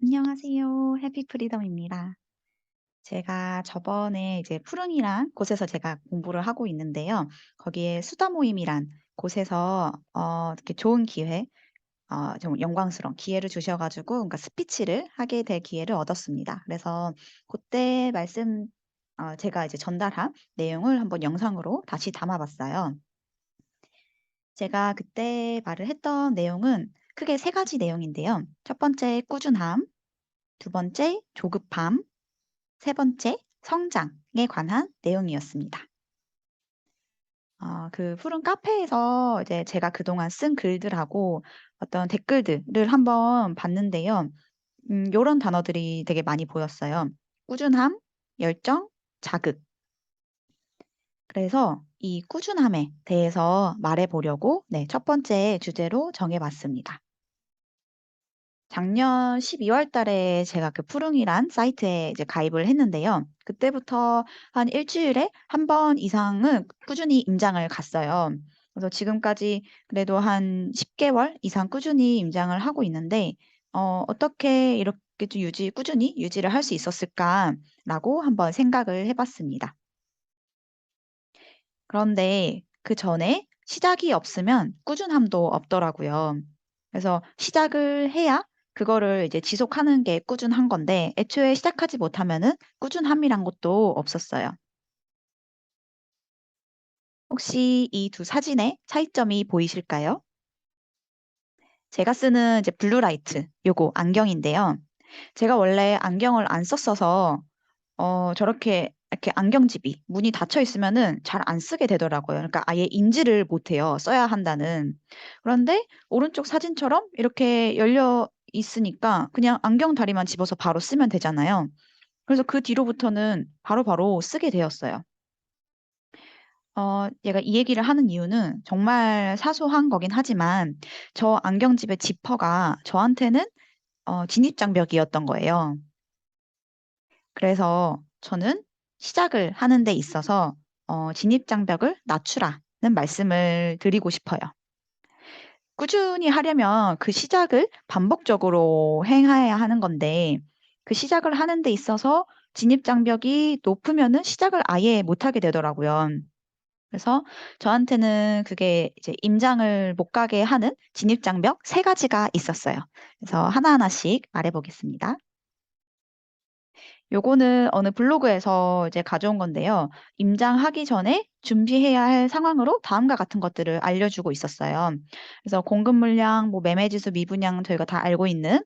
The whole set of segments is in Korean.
안녕하세요. 해피 프리덤입니다. 제가 저번에 이제 푸른이란 곳에서 제가 공부를 하고 있는데요. 거기에 수다 모임이란 곳에서 이렇게 좋은 기회, 좀 영광스러운 기회를 주셔 가지고 그러니까 스피치를 하게 될 기회를 얻었습니다. 그래서 그때 제가 이제 전달한 내용을 한번 영상으로 다시 담아 봤어요. 제가 그때 말을 했던 내용은 크게 세 가지 내용인데요. 첫 번째 꾸준함, 두 번째 조급함, 세 번째 성장에 관한 내용이었습니다. 그 푸른 카페에서 이제 제가 그동안 쓴 글들하고 어떤 댓글들을 한번 봤는데요. 요런 단어들이 되게 많이 보였어요. 꾸준함, 열정, 자극. 그래서 이 꾸준함에 대해서 말해 보려고 첫 번째 주제로 정해 봤습니다. 작년 12월 달에 제가 그 푸릉이란 사이트에 이제 가입을 했는데요. 그때부터 한 일 주일에 한 번 이상은 꾸준히 임장을 갔어요. 그래서 지금까지 그래도 한 10 개월 이상 꾸준히 임장을 하고 있는데 어떻게 이렇게 좀 꾸준히 유지를 할 수 있었을까라고 한번 생각을 해 봤습니다. 그런데 그전에 시작이 없으면 꾸준함도 없더라고요. 그래서 시작을 해야 그거를 이제 지속하는 게 꾸준한 건데 애초에 시작하지 못하면은 꾸준함이란 것도 없었어요. 혹시 이 두 사진의 차이점이 보이실까요? 제가 쓰는 이제 블루라이트 요거 안경인데요. 제가 원래 안경을 안 썼어서 저렇게 이렇게 안경집이 문이 닫혀 있으면은 잘 안 쓰게 되더라고요. 그러니까 아예 인지를 못해요, 써야 한다는. 그런데 오른쪽 사진처럼 이렇게 열려 있으니까 그냥 안경 다리만 집어서 바로 쓰면 되잖아요. 그래서 그 뒤로부터는 바로바로 쓰게 되었어요. 얘가 이 얘기를 하는 이유는 정말 사소한 거긴 하지만 저 안경집의 지퍼가 저한테는 진입장벽이었던 거예요. 그래서 저는 시작을 하는 데 있어서 진입장벽을 낮추라는 말씀을 드리고 싶어요. 꾸준히 하려면 그 시작을 반복적으로 행해야 하는 건데 그 시작을 하는 데 있어서 진입장벽이 높으면은 시작을 아예 못하게 되더라고요. 그래서 저한테는 그게 이제 임장을 못 가게 하는 진입장벽 세 가지가 있었어요. 그래서 하나하나씩 말해 보겠습니다. 요거는 어느 블로그에서 이제 가져온 건데요. 임장하기 전에 준비해야 할 상황으로 다음과 같은 것들을 알려주고 있었어요. 그래서 공급 물량, 뭐 매매 지수, 미분양 저희가 다 알고 있는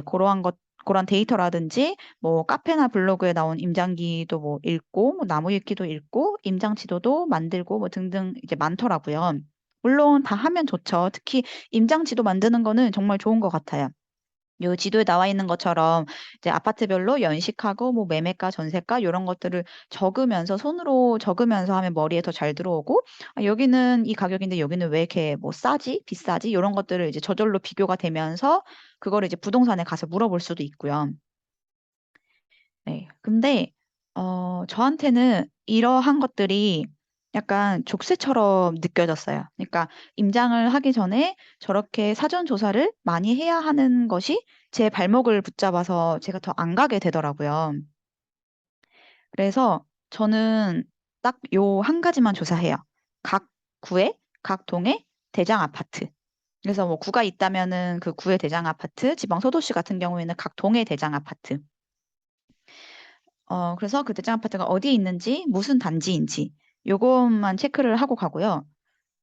고러한 고런 데이터라든지 뭐 카페나 블로그에 나온 임장기도 뭐 읽고 뭐 나무 위키도 읽고 임장 지도도 만들고 뭐 등등 이제 많더라고요. 물론 다 하면 좋죠. 특히 임장 지도 만드는 거는 정말 좋은 것 같아요. 요 지도에 나와 있는 것처럼 이제 아파트별로 연식하고 뭐 매매가, 전세가 요런 것들을 적으면서 손으로 적으면서 하면 머리에 더 잘 들어오고 '아 여기는 이 가격인데 여기는 왜 이렇게 뭐 싸지? 비싸지?' 요런 것들을 이제 저절로 비교가 되면서 그거를 이제 부동산에 가서 물어볼 수도 있고요. 네. 근데 저한테는 이러한 것들이 약간 족쇄처럼 느껴졌어요. 그러니까 임장을 하기 전에 저렇게 사전 조사를 많이 해야 하는 것이 제 발목을 붙잡아서 제가 더 안 가게 되더라고요. 그래서 저는 딱 요 한 가지만 조사해요. 각 구의 각 동의 대장 아파트. 그래서 뭐 구가 있다면은 그 구의 대장 아파트, 지방 소도시 같은 경우에는 각 동의 대장 아파트. 그래서 그 대장 아파트가 어디에 있는지 무슨 단지인지 요것만 체크를 하고 가고요.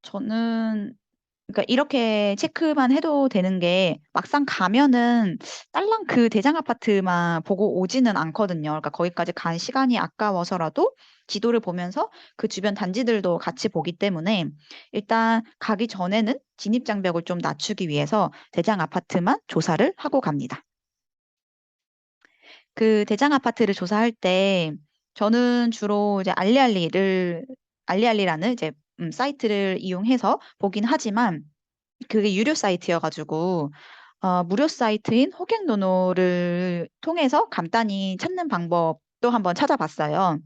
저는 그러니까 이렇게 체크만 해도 되는 게 막상 가면은 딸랑 그 대장 아파트만 보고 오지는 않거든요. 그러니까 거기까지 간 시간이 아까워서라도 지도를 보면서 그 주변 단지들도 같이 보기 때문에 일단 가기 전에는 진입 장벽을 좀 낮추기 위해서 대장 아파트만 조사를 하고 갑니다. 그 대장 아파트를 조사할 때 저는 주로 이제 알리알리라는 이제 사이트를 이용해서 보긴 하지만 그게 유료 사이트여 가지고 무료 사이트인 호갱노노를 통해서 간단히 찾는 방법도 한번 찾아봤어요.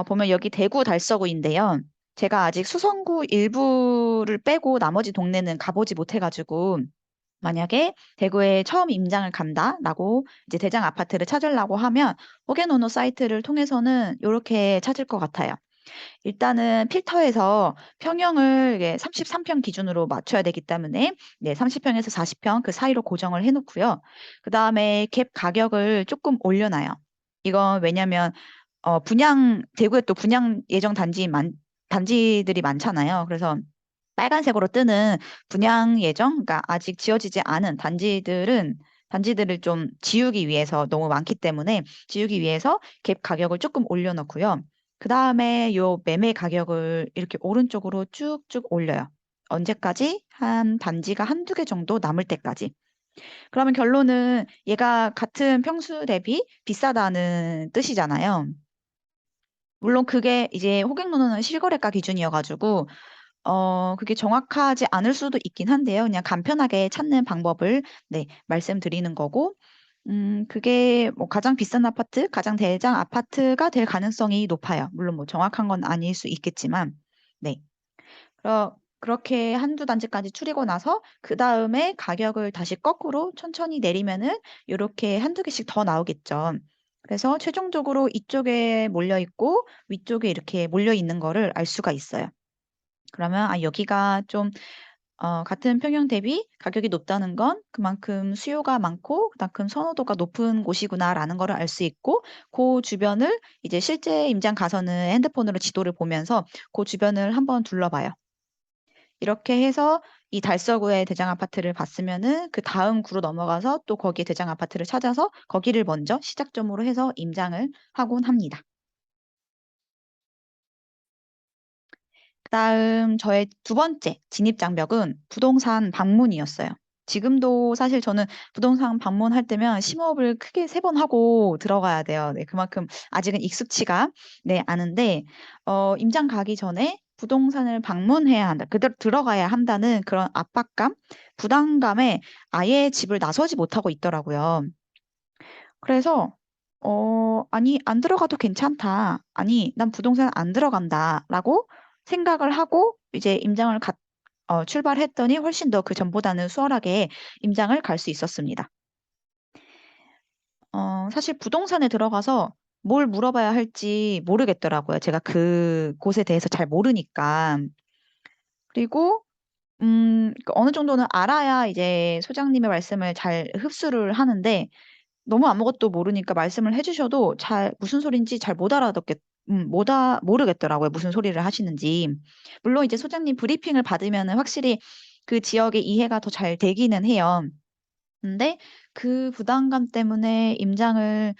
보면 여기 대구 달서구인데요. 제가 아직 수성구 일부를 빼고 나머지 동네는 가보지 못해 가지고 만약에 대구에 처음 임장을 간다라고 이제 대장 아파트를 찾으려고 하면 호갱노노 사이트를 통해서는 이렇게 찾을 것 같아요. 일단은 필터에서 평형을 이게 33평 기준으로 맞춰야 되기 때문에 네, 30평에서 40평 그 사이로 고정을 해놓고요. 그 다음에 갭 가격을 조금 올려놔요. 이건 왜냐면 대구에 또 분양 예정 단지들이 많잖아요. 그래서 빨간색으로 뜨는 분양 예정, 그러니까 아직 지어지지 않은 단지들을 좀 지우기 위해서 너무 많기 때문에 지우기 위해서 갭 가격을 조금 올려놓고요. 그 다음에 요 매매 가격을 이렇게 오른쪽으로 쭉쭉 올려요. 언제까지? 한 단지가 한두 개 정도 남을 때까지. 그러면 결론은 얘가 같은 평수 대비 비싸다는 뜻이잖아요. 물론 그게 이제 호갱노노는 실거래가 기준이어가지고 그게 정확하지 않을 수도 있긴 한데요. 그냥 간편하게 찾는 방법을 네, 말씀드리는 거고, 그게 뭐 가장 비싼 아파트, 가장 대장 아파트가 될 가능성이 높아요. 물론 뭐 정확한 건 아닐 수 있겠지만, 네. 그렇게 한두 단지까지 추리고 나서 그 다음에 가격을 다시 거꾸로 천천히 내리면은 이렇게 한두 개씩 더 나오겠죠. 그래서 최종적으로 이쪽에 몰려 있고 위쪽에 이렇게 몰려 있는 거를 알 수가 있어요. 그러면 여기가 좀 같은 평형 대비 가격이 높다는 건 그만큼 수요가 많고 그만큼 선호도가 높은 곳이구나라는 거를 알 수 있고 그 주변을 이제 실제 임장 가서는 핸드폰으로 지도를 보면서 그 주변을 한번 둘러봐요. 이렇게 해서 이 달서구의 대장 아파트를 봤으면은 그 다음 구로 넘어가서 또 거기에 대장 아파트를 찾아서 거기를 먼저 시작점으로 해서 임장을 하곤 합니다. 그다음 저의 두 번째 진입 장벽은 부동산 방문이었어요. 지금도 사실 저는 부동산 방문할 때면 심호흡을 크게 세 번 하고 들어가야 돼요. 네, 그만큼 아직은 익숙치가 네, 않은데 임장 가기 전에 부동산을 방문해야 한다. 그대로 들어가야 한다는 그런 압박감, 부담감에 아예 집을 나서지 못하고 있더라고요. 그래서 아니 안 들어가도 괜찮다. 아니 난 부동산 안 들어간다라고 생각을 하고 이제 출발했더니 훨씬 더 그 전보다는 수월하게 임장을 갈 수 있었습니다. 사실 부동산에 들어가서 뭘 물어봐야 할지 모르겠더라고요. 제가 그 곳에 대해서 잘 모르니까. 그리고 그 어느 정도는 알아야 이제 소장님의 말씀을 잘 흡수를 하는데 너무 아무것도 모르니까 말씀을 해주셔도 무슨 소린지 잘 모르겠더라고요. 무슨 소리를 하시는지. 물론 이제 소장님 브리핑을 받으면은 확실히 그 지역의 이해가 더 잘 되기는 해요. 근데 그 부담감 때문에 임장을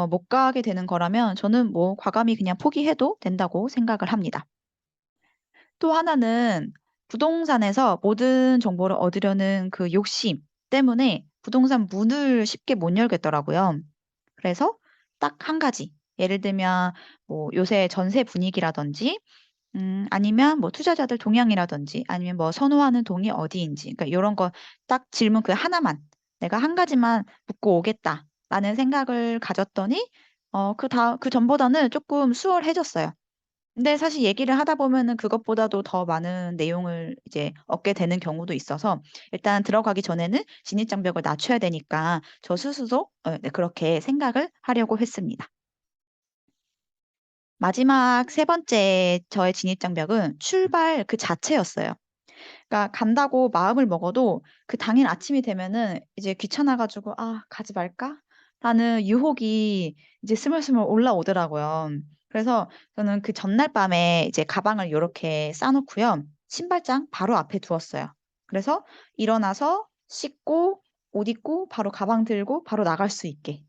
못 가게 되는 거라면 저는 뭐 과감히 그냥 포기해도 된다고 생각을 합니다. 또 하나는 부동산에서 모든 정보를 얻으려는 그 욕심 때문에 부동산 문을 쉽게 못 열겠더라고요. 그래서 딱 한 가지. 예를 들면 뭐 요새 전세 분위기라든지 아니면 뭐 투자자들 동향이라든지 아니면 뭐 선호하는 동이 어디인지 그러니까 이런 거 딱 질문 그 하나만 내가 한 가지만 묻고 오겠다라는 생각을 가졌더니 그 전보다는 조금 수월해졌어요. 근데 사실 얘기를 하다 보면은 그것보다도 더 많은 내용을 이제 얻게 되는 경우도 있어서 일단 들어가기 전에는 진입 장벽을 낮춰야 되니까 저 스스로 네, 그렇게 생각을 하려고 했습니다. 마지막 세 번째 저의 진입 장벽은 출발 그 자체였어요. 그러니까 간다고 마음을 먹어도 그 당일 아침이 되면은 이제 귀찮아가지고 가지 말까? 라는 유혹이 이제 스물스물 올라오더라고요. 그래서 저는 그 전날 밤에 이제 가방을 이렇게 싸놓고요. 신발장 바로 앞에 두었어요. 그래서 일어나서 씻고 옷 입고 바로 가방 들고 바로 나갈 수 있게.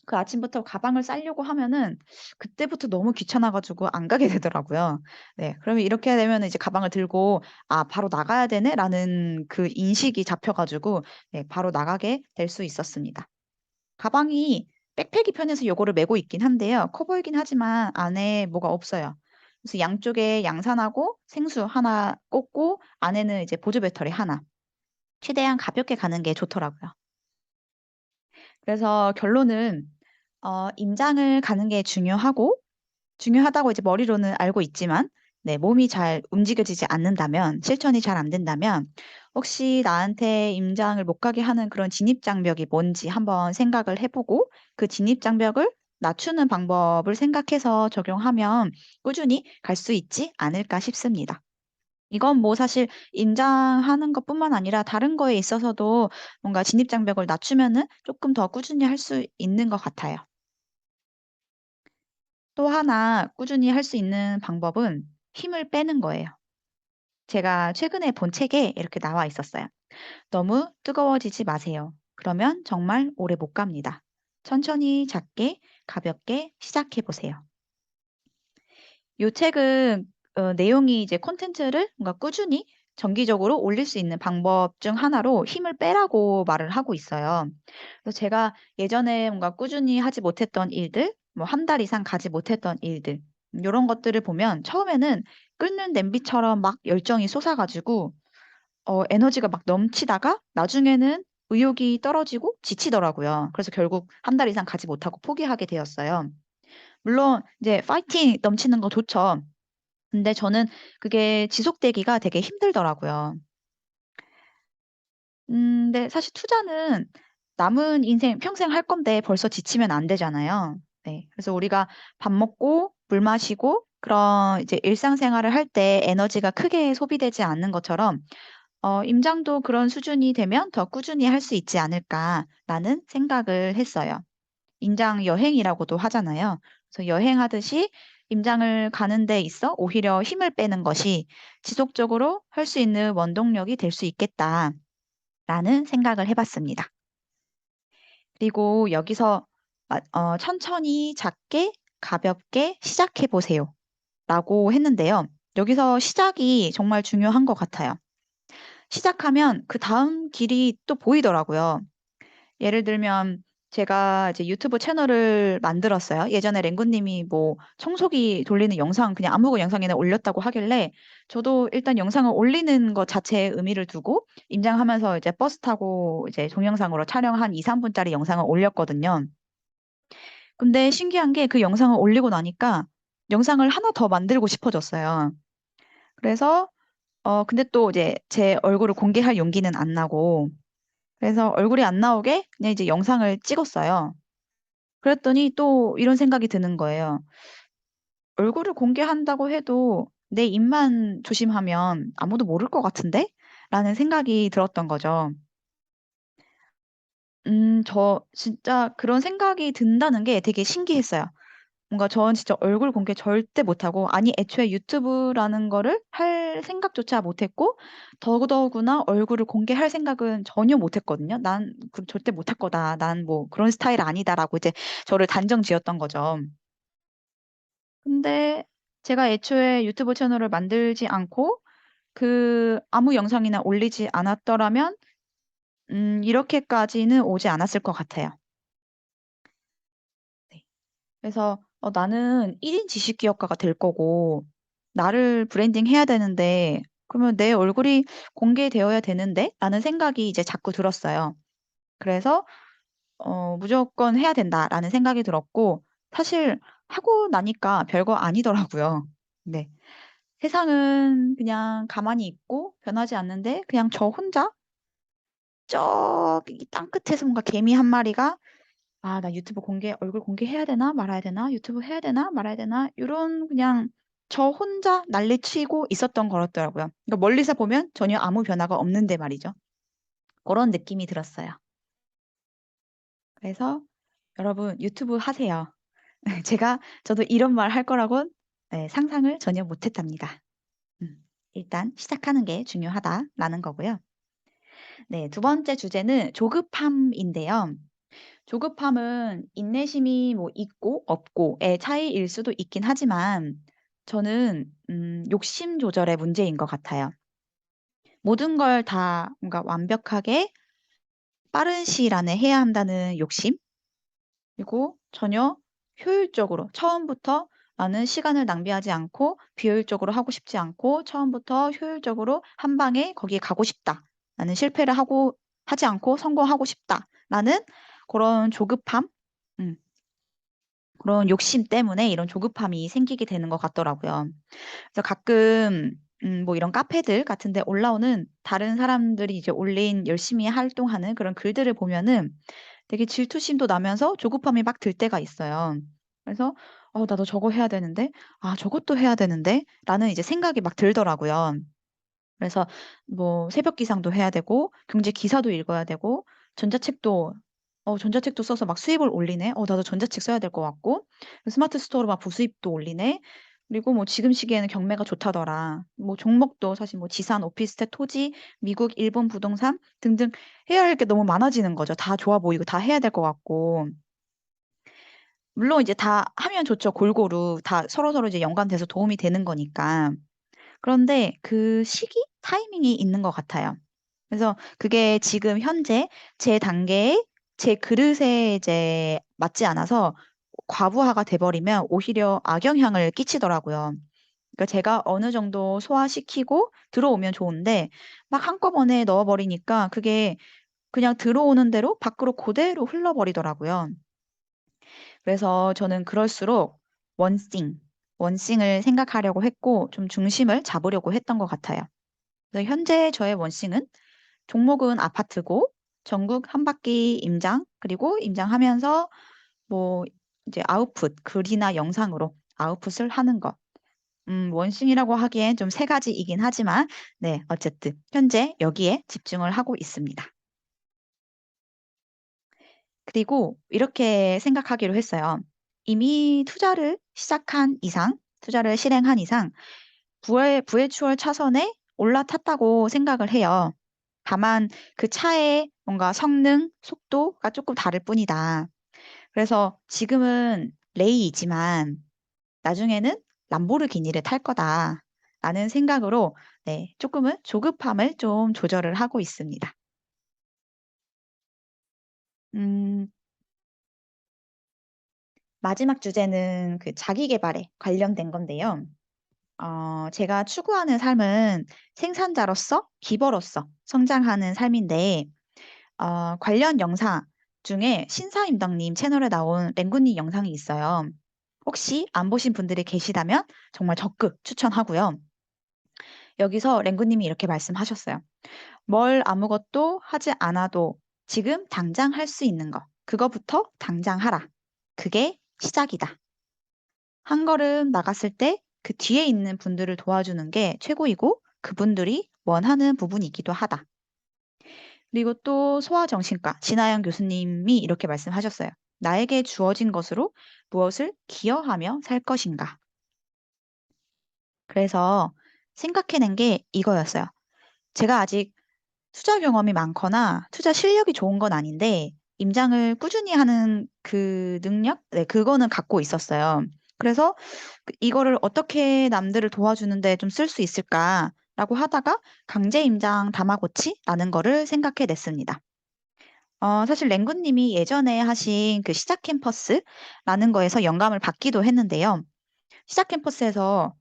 그 아침부터 가방을 싸려고 하면은 그때부터 너무 귀찮아가지고 안 가게 되더라고요. 네, 그러면 이렇게 되면 이제 가방을 들고 바로 나가야 되네라는 그 인식이 잡혀가지고 네, 바로 나가게 될 수 있었습니다. 가방이 백팩이 편해서 요거를 메고 있긴 한데요. 커 보이긴 하지만 안에 뭐가 없어요. 그래서 양쪽에 양산하고 생수 하나 꽂고 안에는 이제 보조 배터리 하나. 최대한 가볍게 가는 게 좋더라고요. 그래서 결론은 임장을 가는 게 중요하다고 이제 머리로는 알고 있지만 네, 몸이 잘 움직여지지 않는다면, 실천이 잘 안 된다면, 혹시 나한테 임장을 못 가게 하는 그런 진입장벽이 뭔지 한번 생각을 해보고, 그 진입장벽을 낮추는 방법을 생각해서 적용하면 꾸준히 갈 수 있지 않을까 싶습니다. 이건 뭐 사실 임장하는 것뿐만 아니라 다른 거에 있어서도 뭔가 진입장벽을 낮추면은 조금 더 꾸준히 할 수 있는 것 같아요. 또 하나 꾸준히 할 수 있는 방법은 힘을 빼는 거예요. 제가 최근에 본 책에 이렇게 나와 있었어요. 너무 뜨거워지지 마세요. 그러면 정말 오래 못 갑니다. 천천히 작게 가볍게 시작해 보세요. 요 책은 내용이 이제 콘텐츠를 뭔가 꾸준히 정기적으로 올릴 수 있는 방법 중 하나로 힘을 빼라고 말을 하고 있어요. 그래서 제가 예전에 뭔가 꾸준히 하지 못했던 일들, 뭐 한 달 이상 가지 못했던 일들, 요런 것들을 보면 처음에는 끓는 냄비처럼 막 열정이 솟아가지고 에너지가 막 넘치다가 나중에는 의욕이 떨어지고 지치더라고요. 그래서 결국 한 달 이상 가지 못하고 포기하게 되었어요. 물론 이제 파이팅 넘치는 거 좋죠. 근데 저는 그게 지속되기가 되게 힘들더라고요. 근데 사실 투자는 남은 인생 평생 할 건데 벌써 지치면 안 되잖아요. 네. 그래서 우리가 밥 먹고 물 마시고 그런 이제 일상생활을 할 때 에너지가 크게 소비되지 않는 것처럼 임장도 그런 수준이 되면 더 꾸준히 할 수 있지 않을까라는 생각을 했어요. 임장 여행이라고도 하잖아요. 그래서 여행하듯이 임장을 가는 데 있어 오히려 힘을 빼는 것이 지속적으로 할 수 있는 원동력이 될 수 있겠다라는 생각을 해 봤습니다. 그리고 여기서 "천천히 작게 가볍게 시작해 보세요."라고 했는데요. 여기서 시작이 정말 중요한 것 같아요. 시작하면 그다음 길이 또 보이더라고요. 예를 들면 제가 이제 유튜브 채널을 만들었어요. 예전에 랭구 님이 뭐 청소기 돌리는 영상 그냥 아무 영상이나 올렸다고 하길래 저도 일단 영상을 올리는 것 자체에 의미를 두고 임장하면서 이제 버스 타고 이제 동영상으로 촬영 한 2-3 분짜리 영상을 올렸거든요. 근데 신기한 게 그 영상을 올리고 나니까 영상을 하나 더 만들고 싶어졌어요. 그래서 근데 또 이제 제 얼굴을 공개할 용기는 안 나고 그래서 얼굴이 안 나오게 그냥 이제 영상을 찍었어요. 그랬더니 또 이런 생각이 드는 거예요. '얼굴을 공개한다고 해도 내 입만 조심하면 아무도 모를 것 같은데?' 라는 생각이 들었던 거죠. 저 진짜 그런 생각이 든다는 게 되게 신기했어요. 뭔가 저는 진짜 얼굴 공개 절대 못하고 아니 애초에 유튜브라는 거를 할 생각조차 못했고 더더구나 얼굴을 공개할 생각은 전혀 못했거든요. '난 그 절대 못할 거다. 난 뭐 그런 스타일 아니다.'라고 이제 저를 단정 지었던 거죠. 근데 제가 애초에 유튜브 채널을 만들지 않고 아무 영상이나 올리지 않았더라면 이렇게까지는 오지 않았을 것 같아요. 네. 그래서 '나는 1인 지식 기업가가 될 거고 나를 브랜딩해야 되는데 그러면 내 얼굴이 공개되어야 되는데?'라는 생각이 이제 자꾸 들었어요. 그래서 '무조건 해야 된다.'라는 생각이 들었고 사실 하고 나니까 별거 아니더라고요. 네. 세상은 그냥 가만히 있고 변하지 않는데 그냥 저 혼자 저기 땅끝에서 뭔가 개미 한 마리가 '아 나 유튜브 공개 얼굴 공개해야 되나 말아야 되나? 유튜브 해야 되나 말아야 되나?' 요런 그냥 저 혼자 난리치고 있었던 거였더라고요. 그러니까 멀리서 보면 전혀 아무 변화가 없는데 말이죠. 고런 느낌이 들었어요. 그래서 여러분 유튜브 하세요. 저도 이런 말 할 거라고는 상상을 전혀 못 했답니다. 음. 일단 시작하는 게 중요하다라는 거고요. 네. 두 번째 주제는 조급함인데요. 조급함은 인내심이 뭐 있고 없고의 차이일 수도 있긴 하지만 저는 욕심 조절의 문제인 것 같아요. 모든 걸 다 뭔가 완벽하게 빠른 시일 안에 해야 한다는 욕심 그리고 전혀 효율적으로 처음부터 '나는 시간을 낭비하지 않고 비효율적으로 하고 싶지 않고 처음부터 효율적으로 한 방에 거기에 가고 싶다. 나는 실패를 하지 않고 성공하고 싶다.'라는 그런 조급함? 음 그런 욕심 때문에 이런 조급함이 생기게 되는 것 같더라고요. 그래서 가끔 뭐 이런 카페들 같은 데 올라오는 다른 사람들이 이제 올린 열심히 활동하는 그런 글들을 보면은 되게 질투심도 나면서 조급함이 막 들 때가 있어요. 그래서 '나도 저거 해야 되는데. 아 저것도 해야 되는데.'라는 이제 생각이 막 들더라고요. 그래서 뭐 새벽 기상도 해야 되고 경제 기사도 읽어야 되고 전자책도 전자책도 써서 막 수입을 올리네. 나도 전자책 써야 될 것 같고 스마트 스토어로 막 부수입도 올리네. 그리고 뭐 지금 시기에는 경매가 좋다더라. 뭐 종목도 사실 뭐 지산, 오피스텔, 토지, 미국, 일본 부동산 등등 해야 할 게 너무 많아지는 거죠. 다 좋아 보이고 다 해야 될 것 같고. 물론 이제 다 하면 좋죠. 골고루 다 서로서로 이제 연관돼서 도움이 되는 거니까. 그런데 그 시기, 타이밍이 있는 것 같아요. 그래서 그게 지금 현재 제 단계에 제 그릇에 이제 맞지 않아서 과부하가 돼 버리면 오히려 악영향을 끼치더라고요. 그러니까 제가 어느 정도 소화시키고 들어오면 좋은데 막 한꺼번에 넣어 버리니까 그게 그냥 들어오는 대로 밖으로 고대로 흘러버리더라고요. 그래서 저는 그럴수록 원싱, 원싱을 생각하려고 했고 좀 중심을 잡으려고 했던 것 같아요. 그래서 현재 저의 원싱은 종목은 아파트고 전국 한 바퀴 임장, 그리고 임장하면서 뭐 이제 아웃풋, 글이나 영상으로 아웃풋을 하는 것. 원싱이라고 하기엔 좀 세 가지이긴 하지만 네 어쨌든 현재 여기에 집중을 하고 있습니다. 그리고 이렇게 생각하기로 했어요. 이미 투자를 시작한 이상, 투자를 실행한 이상 부의 추월 차선에 올라탔다고 생각을 해요. 다만 그 차의 뭔가 성능, 속도가 조금 다를 뿐이다. 그래서 지금은 레이이지만 나중에는 람보르기니를 탈 거다라는 생각으로 네, 조금은 조급함을 좀 조절을 하고 있습니다. 음, 마지막 주제는 그 자기 계발에 관련된 건데요. 제가 추구하는 삶은 생산자로서, 기버로서 성장하는 삶인데, 관련 영상 중에 신사임당님 채널에 나온 랭구님 영상이 있어요. 혹시 안 보신 분들이 계시다면 정말 적극 추천하고요. 여기서 랭구님이 이렇게 말씀하셨어요. 뭘 아무것도 하지 않아도 지금 당장 할 수 있는 거, 그거부터 당장 하라. 그게 시작이다. 한 걸음 나갔을 때 그 뒤에 있는 분들을 도와주는 게 최고이고 그분들이 원하는 부분이기도 하다. 그리고 또 소아정신과 진아영 교수님이 이렇게 말씀하셨어요. 나에게 주어진 것으로 무엇을 기여하며 살 것인가. 그래서 생각해낸 게 이거였어요. 제가 아직 투자 경험이 많거나 투자 실력이 좋은 건 아닌데 임장을 꾸준히 하는 그 능력? 네, 그거는 갖고 있었어요. 그래서 이거를 어떻게 남들을 도와주는데 좀 쓸 수 있을까라고 하다가 강제 임장 다마고치라는 거를 생각해 냈습니다. 사실 랭구님이 예전에 하신 그 시작 캠퍼스라는 거에서 영감을 받기도 했는데요. 시작 캠퍼스에서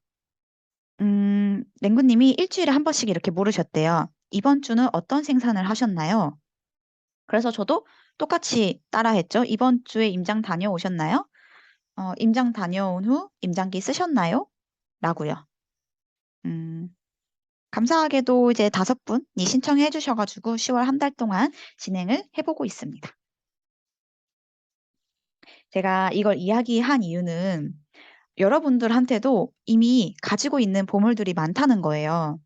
랭구님이 일주일에 한 번씩 이렇게 물으셨대요. 이번 주는 어떤 생산을 하셨나요? 그래서 저도 똑같이 따라했죠. 이번 주에 임장 다녀오셨나요? 임장 다녀온 후 임장기 쓰셨나요? 라고요. 음, 감사하게도 이제 5분이 신청해 주셔가지고 10월 한 달 동안 진행을 해보고 있습니다. 제가 이걸 이야기한 이유는 여러분들한테도 이미 가지고 있는 보물들이 많다는 거예요.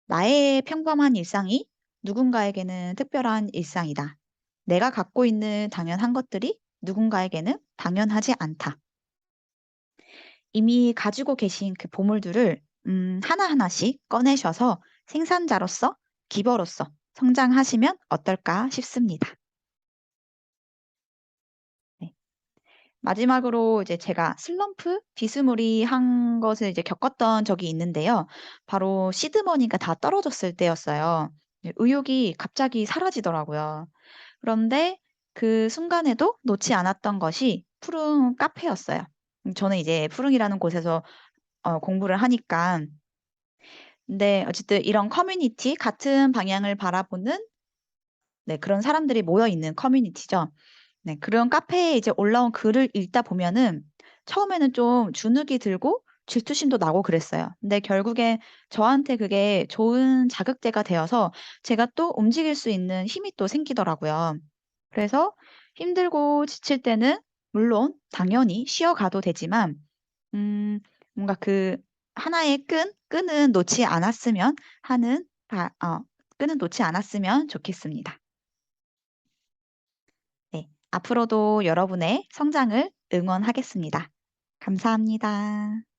나의 평범한 일상이 누군가에게는 특별한 일상이다. 내가 갖고 있는 당연한 것들이 누군가에게는 당연하지 않다. 이미 가지고 계신 그 보물들을 하나하나씩 꺼내셔서 생산자로서, 기버로서 성장하시면 어떨까 싶습니다. 네. 마지막으로 이제 제가 슬럼프 비스무리한 것을 이제 겪었던 적이 있는데요. 바로 시드머니가 다 떨어졌을 때였어요. 네, 의욕이 갑자기 사라지더라고요. 그런데 그 순간에도 놓지 않았던 것이 푸릉 카페였어요. 저는 이제 푸릉이라는 곳에서 공부를 하니까 근데 어쨌든 이런 커뮤니티, 같은 방향을 바라보는 네, 그런 사람들이 모여 있는 커뮤니티죠. 네. 그런 카페에 이제 올라온 글을 읽다 보면은 처음에는 좀 주눅이 들고 질투심도 나고 그랬어요. 근데 결국에 저한테 그게 좋은 자극제가 되어서 제가 또 움직일 수 있는 힘이 또 생기더라고요. 그래서 힘들고 지칠 때는 물론 당연히 쉬어가도 되지만 음 뭔가 그 하나의 끈은 놓지 않았으면 하는 끈은 놓지 않았으면 좋겠습니다. 네. 앞으로도 여러분의 성장을 응원하겠습니다. 감사합니다.